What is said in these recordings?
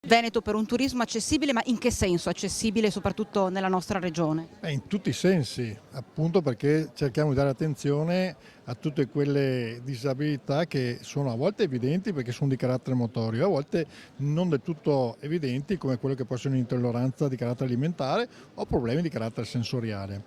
Veneto per un turismo accessibile, ma in che senso accessibile soprattutto nella nostra regione? In tutti i sensi, appunto perché cerchiamo di dare attenzione a tutte quelle disabilità che sono a volte evidenti perché sono di carattere motorio, a volte non del tutto evidenti come quello che può essere un'intolleranza di carattere alimentare o problemi di carattere sensoriale.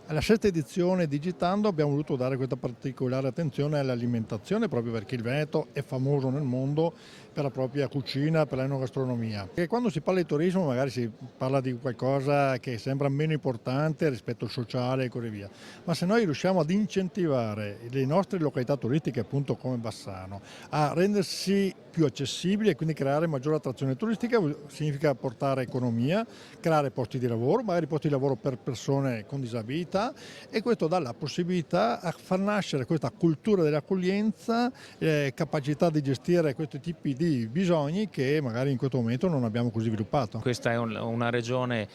Alla sesta edizione Digitando abbiamo voluto dare questa particolare attenzione all'alimentazione proprio perché il Veneto è famoso nel mondo per la propria cucina, per l'enogastronomia. E quando si parla di turismo magari si parla di qualcosa che sembra meno importante rispetto al sociale e così via, ma se noi riusciamo ad incentivare le nostre località turistiche appunto come Bassano a rendersi più accessibili e quindi creare maggiore attrazione turistica significa portare economia, creare posti di lavoro, magari posti di lavoro per persone con disabilità e questo dà la possibilità a far nascere questa cultura dell'accoglienza, capacità di gestire questi tipi di bisogni che magari in questo momento non abbiamo così sviluppato. Questa è una regione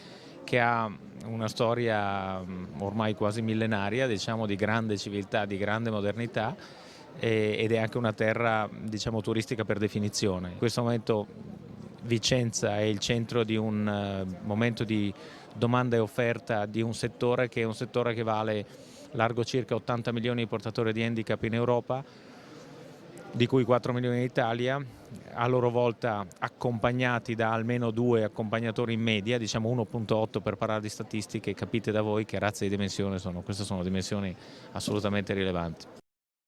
che ha una storia ormai quasi millenaria, diciamo, di grande civiltà, di grande modernità ed è anche una terra, diciamo, turistica per definizione. In questo momento Vicenza è il centro di un momento di domanda e offerta di un settore che è un settore che vale largo circa 80 milioni di portatori di handicap in Europa, di cui 4 milioni in Italia, a loro volta accompagnati da almeno 2 accompagnatori in media, diciamo 1,8 per parlare di statistiche, capite da voi che razza di dimensione sono, queste sono dimensioni assolutamente rilevanti.